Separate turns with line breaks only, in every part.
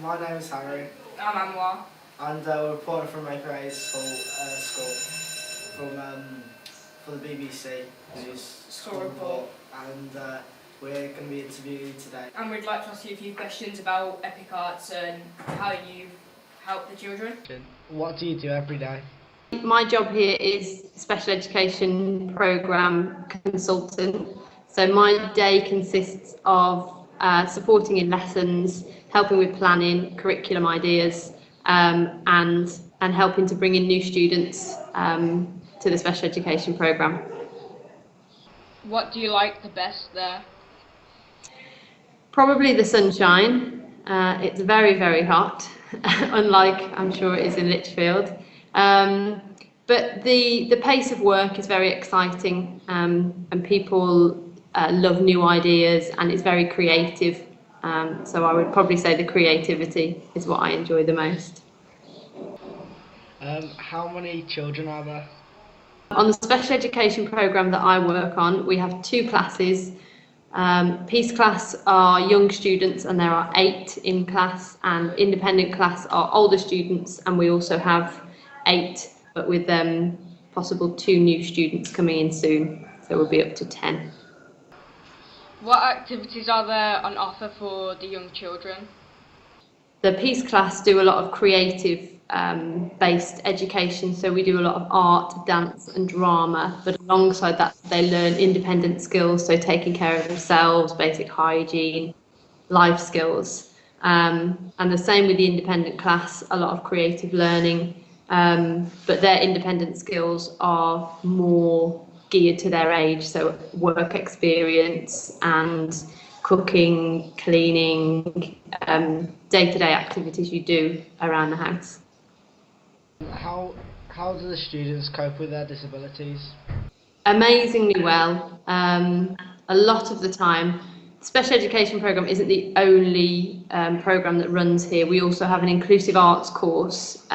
My name is Harry.
I'm Anwar.
And we're reporting from my grade school for the BBC News School Report, and we're going to be interviewing you today.
And we'd like to ask you a few questions about Epic Arts and how you help the children.
What do you do every day?
My job here is special education programme consultant. So my day consists of supporting in lessons, helping with planning, curriculum ideas, and helping to bring in new students to the special education programme.
What do you like the best there?
Probably the sunshine. It's very, very hot, unlike I'm sure it is in Lichfield. But the pace of work is very exciting, and people love new ideas, and it's very creative. So I would probably say the creativity is what I enjoy the most.
How many children are there?
On the special education programme that I work on, we have two classes. Peace class are young students, and there are 8 in class, and independent class are older students, and we also have 8, but with possible 2 new students coming in soon, so we'll be up to 10.
What activities are there on offer for the young children?
The Peace class do a lot of creative based education, so we do a lot of art, dance and drama, but alongside that they learn independent skills, so taking care of themselves, basic hygiene, life skills, and the same with the independent class, a lot of creative learning, but their independent skills are more geared to their age, so work experience and cooking, cleaning, day-to-day activities you do around the house.
How do the students cope with their disabilities?
Amazingly well. A lot of the time, the special education programme isn't the only programme that runs here. We also have an inclusive arts course,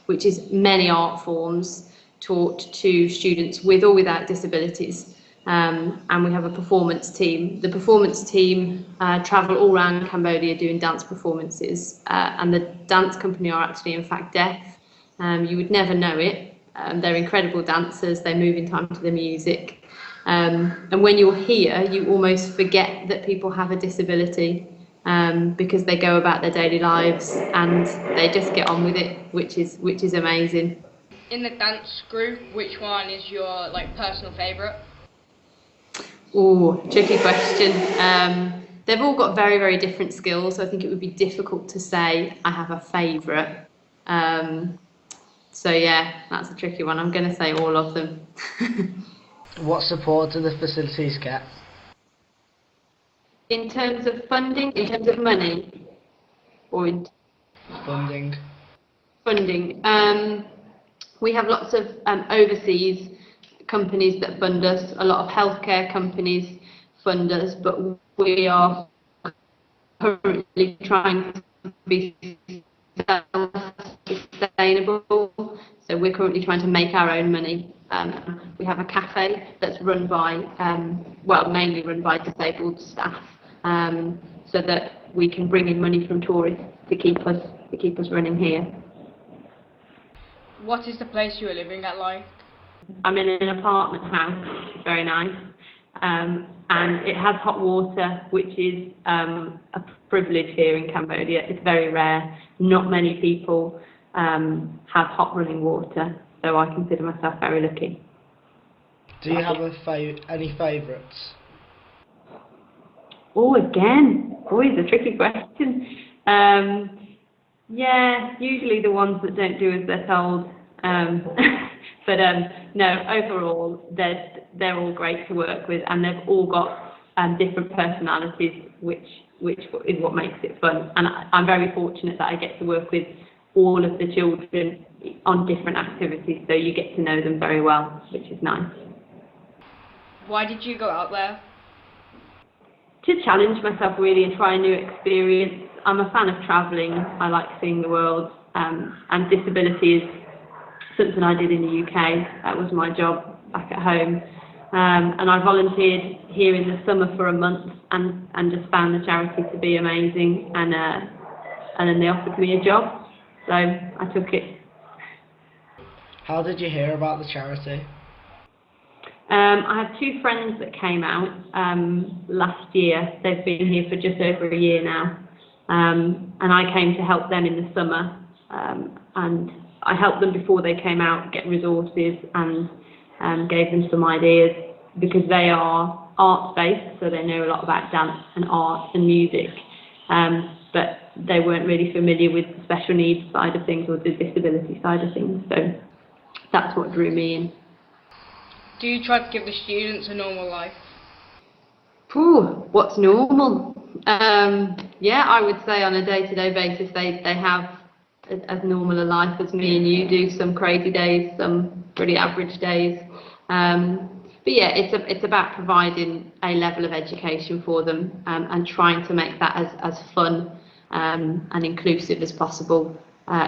which is many art forms taught to students with or without disabilities. And we have a performance team. The performance team travel all around Cambodia doing dance performances, and the dance company are actually in fact deaf. You would never know it. They're incredible dancers, they move in time to the music. And when you're here, you almost forget that people have a disability, because they go about their daily lives and they just get on with it, which is amazing.
In the dance group, which one is your personal favourite?
Oh, tricky question. They've all got very, very different skills, so I think it would be difficult to say I have a favourite. So yeah, that's a tricky one. I'm going to say all of them.
What support do the facilities get?
In terms of funding, in terms of money, or in
Funding.
funding, we have lots of overseas companies that fund us. A lot of healthcare companies fund us, but we are currently trying to be self-sustainable. So we're currently trying to make our own money. We have a cafe that's run by, mainly run by disabled staff, so that we can bring in money from tourists to keep us running here.
What is the place you are living at like?
I'm in an apartment house, which is very nice, and it has hot water, which is a privilege here in Cambodia. It's very rare. Not many people have hot running water, so I consider myself very lucky.
Do you have any favourites?
Oh, again, always a tricky question. Yeah, usually the ones that don't do as they're told. But no, overall, they're all great to work with, and they've all got different personalities, which is what makes it fun. And I'm very fortunate that I get to work with all of the children on different activities, so you get to know them very well, which is nice.
Why did you go out there?
To challenge myself really and try a new experience. I'm a fan of travelling. I like seeing the world, and disability is something I did in the UK. That was my job back at home, and I volunteered here in the summer for a month, and just found the charity to be amazing, and and then they offered me a job, so I took it.
How did you hear about the charity?
I had two friends that came out last year. They've been here for just over a year now, and I came to help them in the summer, and I helped them before they came out get resources and gave them some ideas, because they are arts-based, so they know a lot about dance and art and music, but they weren't really familiar with the special needs side of things or the disability side of things, so that's what drew me in.
Do you try to give the students a normal life?
What's normal? Yeah, I would say on a day-to-day basis they have as normal a life as me and you do. Some crazy days, some pretty average days. But yeah, it's about providing a level of education for them, and trying to make that as fun and inclusive as possible,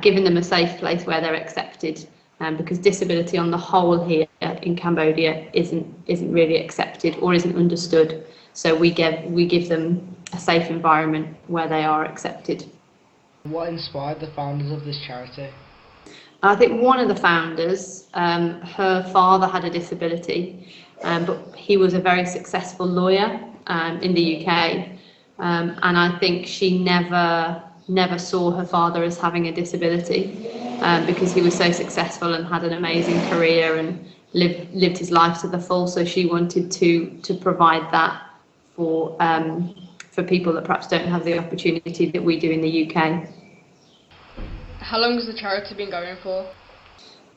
giving them a safe place where they're accepted. Because disability on the whole here in Cambodia isn't really accepted or isn't understood. So we give them a safe environment where they are accepted.
What inspired the founders of this charity?
I think one of the founders, her father had a disability, but he was a very successful lawyer in the UK, and I think she never saw her father as having a disability, because he was so successful and had an amazing career and lived his life to the full. So she wanted to provide that for people that perhaps don't have the opportunity that we do in the UK.
How long has the charity been going for?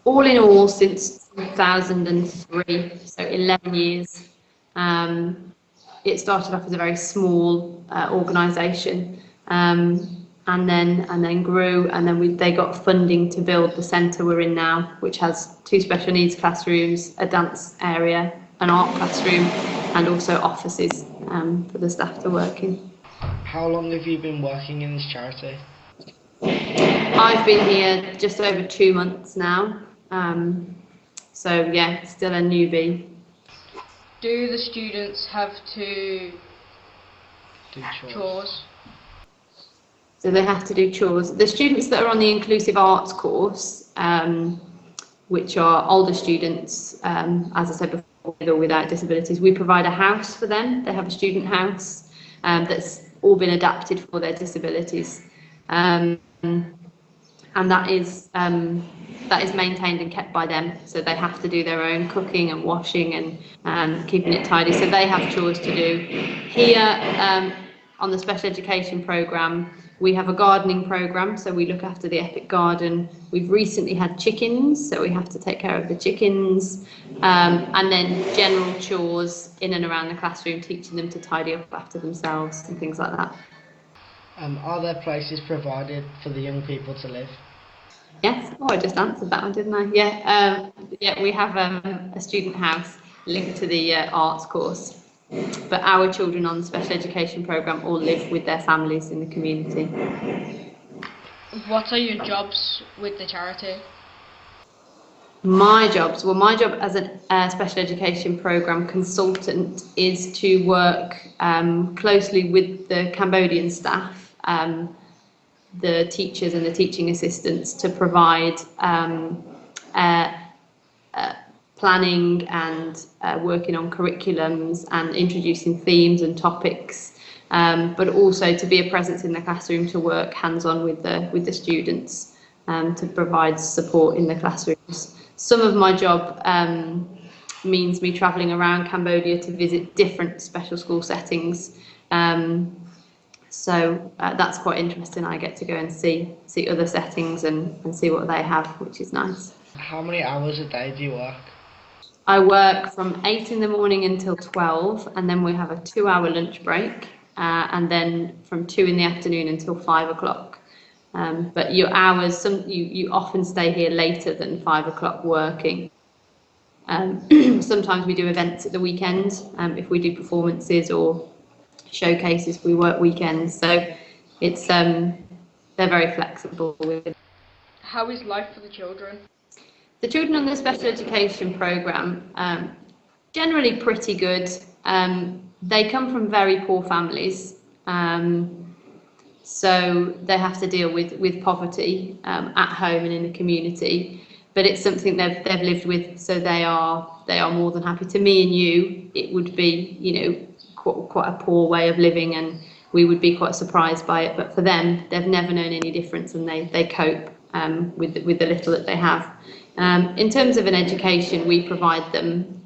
All in all, since 2003, so 11 years. It started off as a very small organisation, and then grew, and then they got funding to build the centre we're in now, which has 2 special needs classrooms, a dance area, an art classroom, and also offices for the staff to work in.
How long have you been working in this charity?
I've been here just over 2 months now, so yeah, still a newbie.
Do the students have to
Do
chores?
So they have to do chores. The students that are on the inclusive arts course, which are older students, as I said before, with or without disabilities, we provide a house for them. They have a student house that's all been adapted for their disabilities, and that is maintained and kept by them. So they have to do their own cooking and washing and keeping it tidy. So they have chores to do. Here on the special education programme, we have a gardening programme, so we look after the Epic Garden. We've recently had chickens, so we have to take care of the chickens, and then general chores in and around the classroom, teaching them to tidy up after themselves and things like that.
Are there places provided for the young people to live?
Yes. Oh, I just answered that one, didn't I? Yeah. Yeah, we have a student house linked to the arts course. But our children on the special education programme all live with their families in the community.
What are your jobs with the charity?
My job as a special education programme consultant is to work closely with the Cambodian staff, the teachers and the teaching assistants, to provide planning and working on curriculums and introducing themes and topics, but also to be a presence in the classroom, to work hands-on with the students, to provide support in the classrooms. Some of my job means me travelling around Cambodia to visit different special school settings, so that's quite interesting. I get to go and see other settings and see what they have, which is nice.
How many hours a day do you work?
I work from 8 in the morning until 12, and then we have a 2-hour lunch break, and then from 2 in the afternoon until 5 o'clock. But your hours, you often stay here later than 5 o'clock working. Sometimes we do events at the weekend. If we do performances or showcases, we work weekends. So it's they're very flexible with it.
How is life for the children?
The children on the special education programme, generally pretty good. They come from very poor families. so they have to deal with poverty at home and in the community. But it's something they've lived with, so they are more than happy. To me and you, it would be, you know, quite a poor way of living, and we would be quite surprised by it. But for them, they've never known any difference, and they cope with the little that they have. In terms of an education, we provide them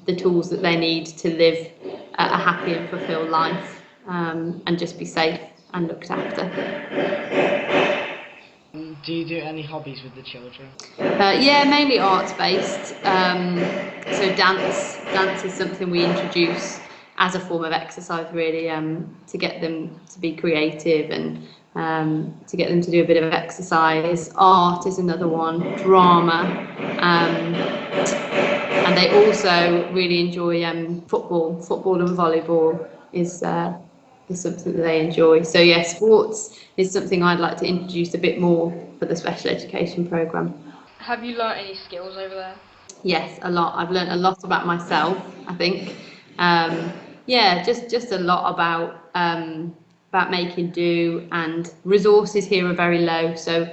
the tools that they need to live a happy and fulfilled life, and just be safe and looked after.
Do you do any hobbies with the children?
Yeah, mainly arts based. So dance is something we introduce as a form of exercise, really, to get them to be creative and to get them to do a bit of exercise. Art is another one, drama, and they also really enjoy football and volleyball is something that they enjoy. So yeah, sports is something I'd like to introduce a bit more for the special education programme.
Have you learnt any skills over there?
Yes, a lot. I've learnt a lot about myself, I think. Yeah, just a lot about making do, and resources here are very low. So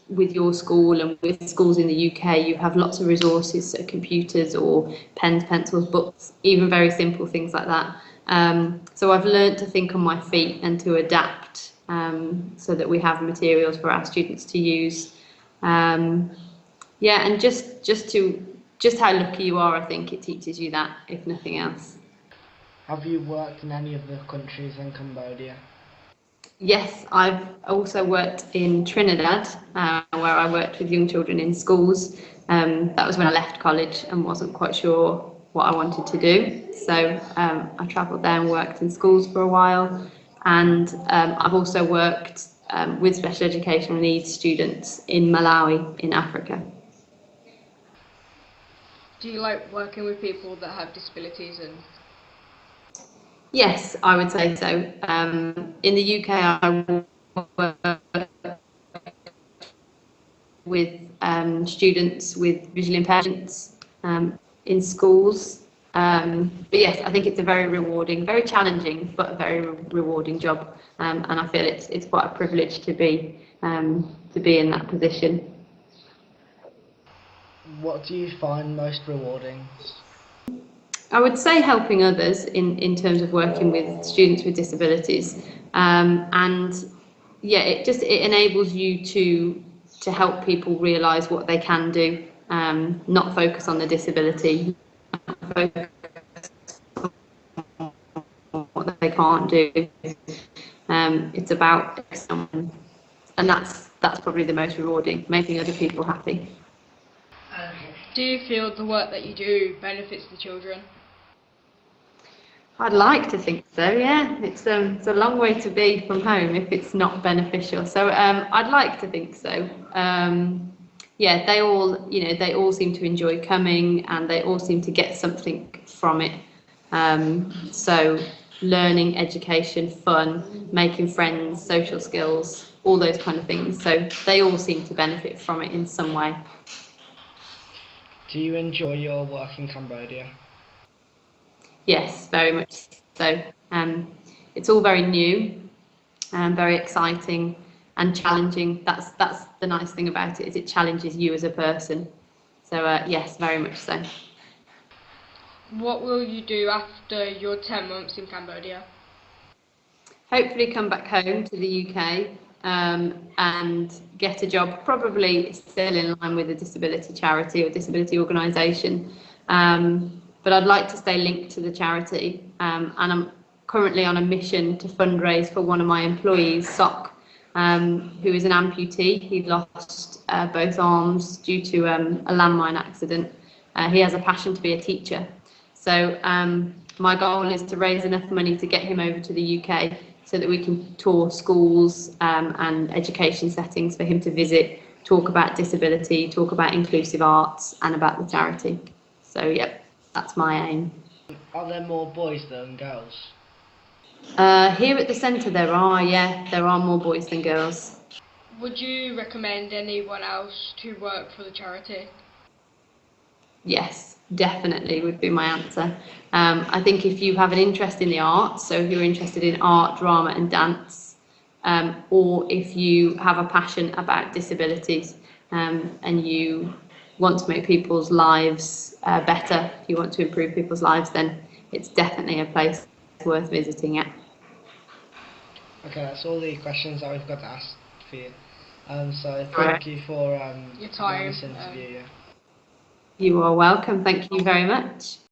with your school and with schools in the UK, you have lots of resources, so computers or pens, pencils, books, even very simple things like that. So I've learnt to think on my feet and to adapt, so that we have materials for our students to use. Yeah, and just how lucky you are, I think it teaches you that, if nothing else.
Have you worked in any of the countries in Cambodia?
Yes, I've also worked in Trinidad, where I worked with young children in schools. That was when I left college and wasn't quite sure what I wanted to do. So I travelled there and worked in schools for a while. And I've also worked with special educational needs students in Malawi in Africa.
Do you like working with people that have disabilities? And
Yes, I would say so. In the UK, I work with students with visual impairments in schools. But yes, I think it's a very rewarding, very challenging, but a very rewarding job. And I feel it's quite a privilege to be in that position.
What do you find most rewarding?
I would say helping others in terms of working with students with disabilities, and yeah, it enables you to help people realise what they can do, not focus on the disability, focus on what they can't do. It's about someone, and that's probably the most rewarding, making other people happy.
do you feel the work that you do benefits the children?
I'd like to think so, yeah. It's a long way to be from home if it's not beneficial. So I'd like to think so. Yeah, they all seem to enjoy coming, and they all seem to get something from it. So learning, education, fun, making friends, social skills, all those kind of things. So they all seem to benefit from it in some way.
Do you enjoy your work in Cambodia?
Yes, very much so. It's all very new and very exciting and challenging. That's the nice thing about it, is it challenges you as a person. So yes, very much so.
What will you do after your 10 months in Cambodia?
Hopefully come back home to the UK and get a job, probably still in line with a disability charity or disability organisation. But I'd like to stay linked to the charity, and I'm currently on a mission to fundraise for one of my employees, Sok, who is an amputee. He lost both arms due to a landmine accident. He has a passion to be a teacher. So my goal is to raise enough money to get him over to the UK so that we can tour schools and education settings for him to visit, talk about disability, talk about inclusive arts and about the charity. So yep. That's my aim.
Are there more boys than girls?
Here at the centre there are more boys than girls.
Would you recommend anyone else to work for the charity?
Yes, definitely would be my answer. I think if you have an interest in the arts, so if you're interested in art, drama and dance, or if you have a passion about disabilities and you want to make people's lives better, if you want to improve people's lives, then it's definitely a place worth visiting. Yeah.
Okay, that's all the questions that we've got to ask for you. So thank
Right.
you for
Your time,
this interview. Yeah.
You are welcome. Thank you very much.